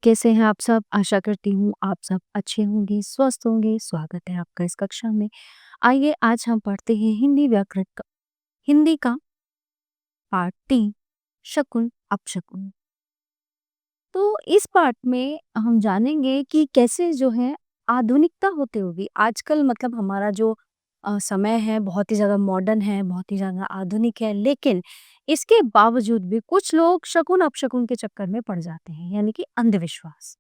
कैसे हैं आप सब? आशा करती हूँ आप सब अच्छे होंगे, स्वस्थ होंगे। स्वागत है आपका इस कक्षा में। आइए आज हम पढ़ते हैं हिंदी का पार्ट 3 शकुन अपशकुन। तो इस पार्ट में हम जानेंगे कि कैसे जो है आधुनिकता होते हुए भी आजकल मतलब हमारा जो समय है बहुत ही ज़्यादा मॉडर्न है, बहुत ही ज़्यादा आधुनिक है, लेकिन इसके बावजूद भी कुछ लोग शकुन अपशकुन के चक्कर में पड़ जाते हैं, यानी कि अंधविश्वास।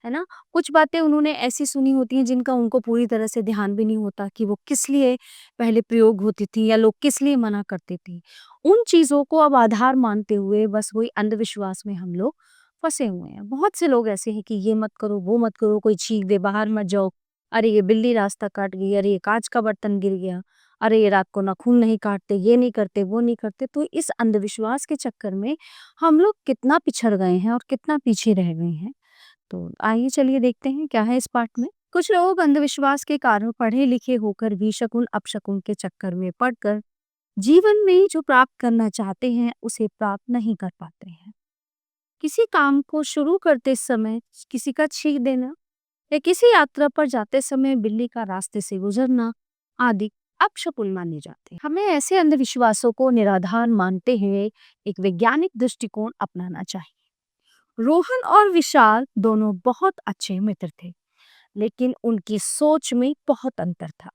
है ना? कुछ बातें उन्होंने ऐसी सुनी होती हैं जिनका उनको पूरी तरह से ध्यान भी नहीं होता कि वो किस लिए पहले प्रयोग होती थी या लोग किस लिए मना करते थे। उन चीज़ों को अब आधार मानते हुए बस वही अंधविश्वास में हम लोग फँसे हुए हैं। बहुत से लोग ऐसे हैं कि ये मत करो, वो मत करो, कोई छींक दे, बाहर मत जाओ। अरे ये बिल्ली रास्ता काट गई, अरे ये काँच का बर्तन गिर गया, अरे ये रात को नाखून नहीं काटते, ये नहीं करते, वो नहीं करते। तो इस अंधविश्वास के चक्कर में हम लोग कितना पिछड़ गए हैं और कितना पीछे रह गए हैं। तो आइए चलिए देखते हैं क्या है इस पाठ में। कुछ लोग अंधविश्वास के कारण पढ़े लिखे होकर भी शकुन अपशकुन के चक्कर में पड़कर जीवन में जो प्राप्त करना चाहते हैं उसे प्राप्त नहीं कर पाते हैं। किसी काम को शुरू करते समय किसी का छींक देना या किसी यात्रा पर जाते समय बिल्ली का रास्ते से गुजरना आदि अपशकुन माने जाते हैं। हमें ऐसे अंधविश्वासों को निराधार मानते हुए एक वैज्ञानिक दृष्टिकोण अपनाना चाहिए। रोहन और विशाल दोनों बहुत अच्छे मित्र थे, लेकिन उनकी सोच में बहुत अंतर था।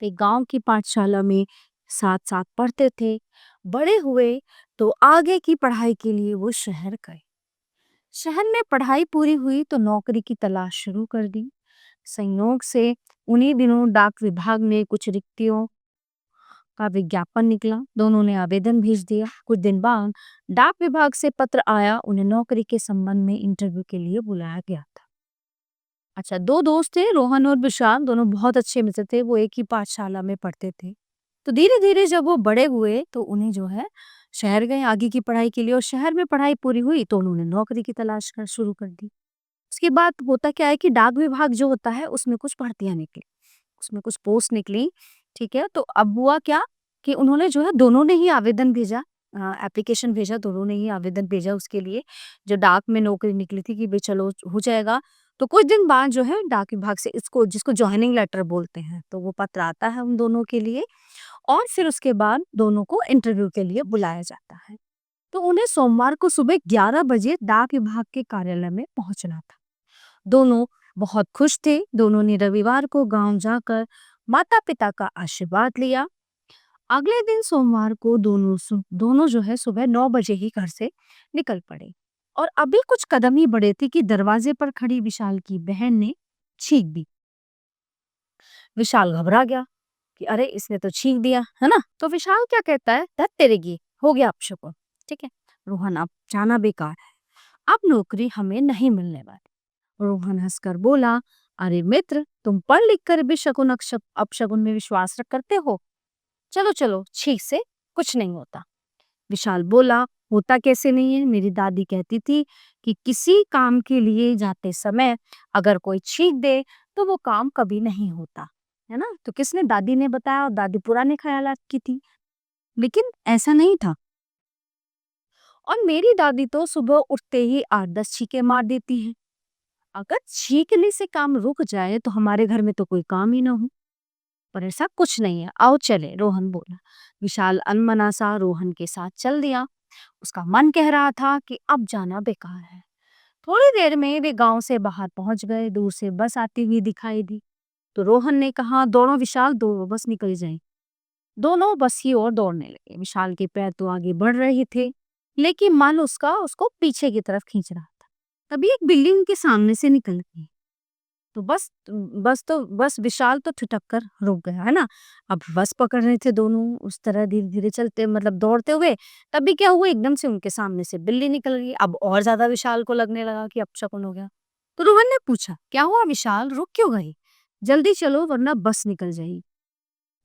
वे गांव की पाठशाला में साथ साथ पढ़ते थे। बड़े हुए तो आगे की पढ़ाई के लिए वो शहर गए। शहर में पढ़ाई पूरी हुई तो नौकरी की तलाश शुरू कर दी। संयोग से उन्हीं दिनों डाक विभाग में कुछ रिक्तियों का विज्ञापन निकला। दोनों ने आवेदन भेज दिया। कुछ दिन बाद डाक विभाग से पत्र आया, उन्हें नौकरी के संबंध में इंटरव्यू के लिए बुलाया गया था। अच्छा, दो दोस्त थे, रोहन और विशाल, दोनों बहुत अच्छे मित्र थे। वो एक ही पाठशाला में पढ़ते थे। तो धीरे धीरे जब वो बड़े हुए तो उन्हें जो है शहर गए आगे की पढ़ाई के लिए, और शहर में पढ़ाई पूरी हुई तो उन्होंने नौकरी की तलाश कर शुरू कर दी। उसके बाद होता क्या है कि डाक विभाग जो होता है उसमें कुछ भर्तियां निकली, उसमें कुछ पोस्ट निकली। ठीक है, तो अब हुआ क्या कि उन्होंने जो है दोनों ने ही आवेदन भेजा, एप्लीकेशन भेजा, दोनों ने ही आवेदन भेजा उसके लिए। जो डाक में नौकरी निकली थी कि भाई चलो हो जाएगा। तो कुछ दिन बाद जो है डाक विभाग से इसको जिसको ज्वाइनिंग लेटर बोलते हैं, तो वो पत्र आता है उन दोनों के लिए, और फिर उसके बाद दोनों को इंटरव्यू के लिए बुलाया जाता है। तो उन्हें सोमवार को सुबह 11 बजे डाक विभाग के कार्यालय में पहुंचना था। दोनों बहुत खुश थे। दोनों ने रविवार को गांव जाकर माता पिता का आशीर्वाद लिया। अगले दिन सोमवार को दोनों जो है सुबह 9 बजे ही घर से निकल पड़े, और अभी कुछ कदम ही बढ़े थे कि दरवाजे पर खड़ी विशाल की बहन ने छींक दी। विशाल घबरा गया कि अरे इसने तो छींक दिया है ना। तो विशाल क्या कहता है, धत तेरेगी, हो गया अपशकुन। ठीक है, रोहन अब जाना बेकार है, अब नौकरी हमें नहीं मिलने वाली। रोहन हंसकर बोला, अरे मित्र, तुम पढ़ लिख कर भी शकुन अपशकुन में विश्वास करते हो। चलो चलो, छींक से कुछ नहीं होता। विशाल बोला, होता कैसे नहीं है, मेरी दादी कहती थी कि किसी काम के लिए जाते समय अगर कोई छींक दे तो वो काम कभी नहीं होता। है ना? तो किसने? दादी ने बताया, और दादी पुराने ख्यालात की थी, लेकिन ऐसा नहीं था। और मेरी दादी तो सुबह उठते ही 8-10 छींके मार देती है। अगर छींकने से काम रुक जाए तो हमारे घर में तो कोई काम ही ना हो। पर ऐसा कुछ नहीं है, आओ चले, रोहन बोला। विशाल अनमना सा रोहन के साथ चल दिया। उसका मन कह रहा था कि अब जाना बेकार है। थोड़ी देर में वे गांव से बाहर पहुंच गए। दूर से बस आती हुई दिखाई दी तो रोहन ने कहा, दौड़ो विशाल, दौड़ो, बस निकल जाए। दोनों बस की ओर दौड़ने लगे। विशाल के पैर तो आगे बढ़ रहे थे, लेकिन मन उसको पीछे की तरफ खींच रहा था। तभी एक बिल्ली उनके सामने से निकल गई। तो बस विशाल तो ठिठक कर रुक गया, है ना। अब बस पकड़ रहे थे दोनों उस तरह धीरे धीरे चलते मतलब दौड़ते हुए। तभी क्या हुआ, एकदम से उनके सामने से बिल्ली निकल गई। अब और ज्यादा विशाल को लगने लगा कि अपशकुन हो गया। तो रोहन ने पूछा, क्या हुआ विशाल, रुक क्यों गई? जल्दी चलो वरना बस निकल जाएगी।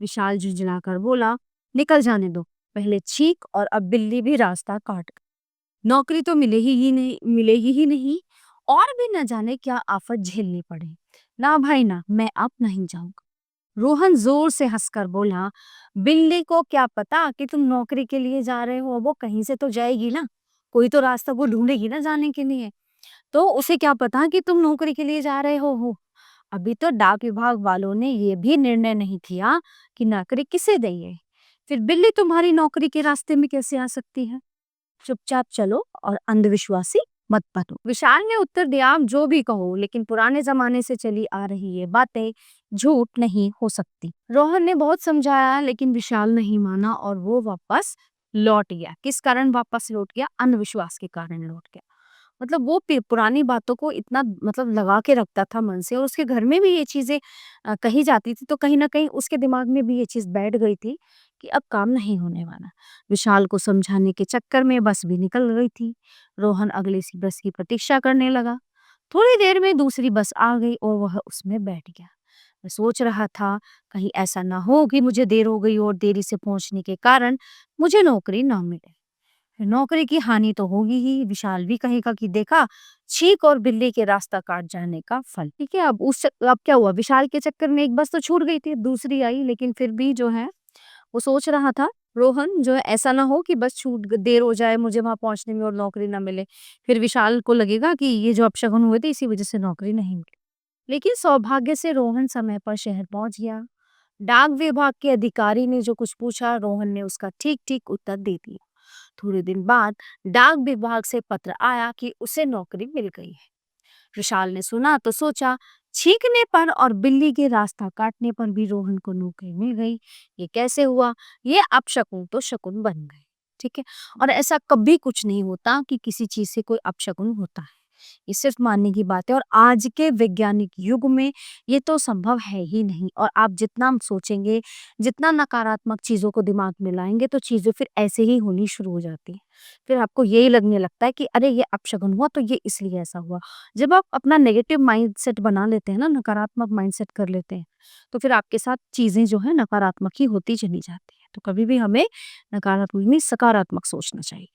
विशाल झुंझुलाकर बोला, निकल जाने दो, पहले छींक और अब बिल्ली भी रास्ता काट गई। नौकरी तो मिलेगी ही नहीं, और भी न जाने क्या आफत झेलनी पड़े। ना भाई ना, मैं अब नहीं जाऊंगा। रोहन जोर से हंसकर बोला, बिल्ली को क्या पता कि तुम नौकरी के लिए जा रहे हो, वो कहीं से तो जाएगी ना, कोई तो रास्ता वो ढूंढेगी ना जाने के लिए। तो उसे क्या पता कि तुम नौकरी के लिए जा रहे हो। अभी तो डाक विभाग वालों ने ये भी निर्णय नहीं किया कि नौकरी किसे देंगे। फिर बिल्ली तुम्हारी नौकरी के रास्ते में कैसे आ सकती है? चुपचाप चलो और अंधविश्वासी मत बनो। विशाल ने उत्तर दिया, आप जो भी कहो, लेकिन पुराने जमाने से चली आ रही ये बातें झूठ नहीं हो सकती। रोहन ने बहुत समझाया, लेकिन विशाल नहीं माना और वो वापस लौट गया। किस कारण वापस लौट गया? अंधविश्वास के कारण लौट गया। मतलब वो पुरानी बातों को इतना मतलब लगा के रखता था मन से, और उसके घर में भी ये चीजें कही जाती थी, तो कहीं ना कहीं उसके दिमाग में भी ये चीज बैठ गई थी कि अब काम नहीं होने वाला। विशाल को समझाने के चक्कर में बस भी निकल गई थी। रोहन अगली सी बस की प्रतीक्षा करने लगा। थोड़ी देर में दूसरी बस आ गई और वह उसमें बैठ गया। मैं सोच रहा था, कहीं ऐसा ना हो कि मुझे देर हो गई और देरी से पहुंचने के कारण मुझे नौकरी ना मिले। फिर नौकरी की हानि तो होगी ही, विशाल भी कहेगा कि देखा, छींक और बिल्ली के रास्ता काट जाने का फल। ठीक है, अब क्या हुआ, विशाल के चक्कर में एक बस तो छूट गई थी, दूसरी आई, लेकिन फिर भी जो है वो सोच रहा था, रोहन जो है, ऐसा ना हो कि बस देर हो जाए मुझे वहां पहुंचने में और नौकरी ना मिले। फिर विशाल को लगेगा कि ये जो अपशगुन हुए थे इसी वजह से नौकरी नहीं मिली। लेकिन सौभाग्य से रोहन समय पर शहर पहुंच गया। डाक विभाग के अधिकारी ने जो कुछ पूछा, रोहन ने उसका ठीक ठीक उत्तर दे दिया। थोड़े दिन बाद डाक विभाग से पत्र आया कि उसे नौकरी मिल गई है। विशाल ने सुना तो सोचा, छींकने पर और बिल्ली के रास्ता काटने पर भी रोहन को नौकरी मिल गई। ये कैसे हुआ? ये अपशकुन तो शकुन बन गए। ठीक है, और ऐसा कभी कुछ नहीं होता कि किसी चीज से कोई अपशकुन होता है। ये सिर्फ मानने की बात है, और आज के वैज्ञानिक युग में ये तो संभव है ही नहीं। और आप जितना सोचेंगे, जितना नकारात्मक चीजों को दिमाग में लाएंगे, तो चीजें फिर ऐसे ही होनी शुरू हो जाती है। फिर आपको यही लगने लगता है कि अरे ये अपशगुन हुआ तो ये इसलिए ऐसा हुआ। जब आप अपना नेगेटिव माइंडसेट बना लेते हैं ना, नकारात्मक माइंडसेट कर लेते हैं, तो फिर आपके साथ चीजें जो है नकारात्मक ही होती चली जाती है। तो कभी भी हमें नकारात्मक नहीं, सकारात्मक सोचना चाहिए।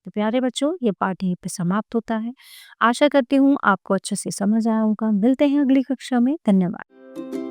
तो प्यारे बच्चों, ये पाठ यहीं पे समाप्त होता है। आशा करती हूँ आपको अच्छे से समझ आया होगा। मिलते हैं अगली कक्षा में। धन्यवाद।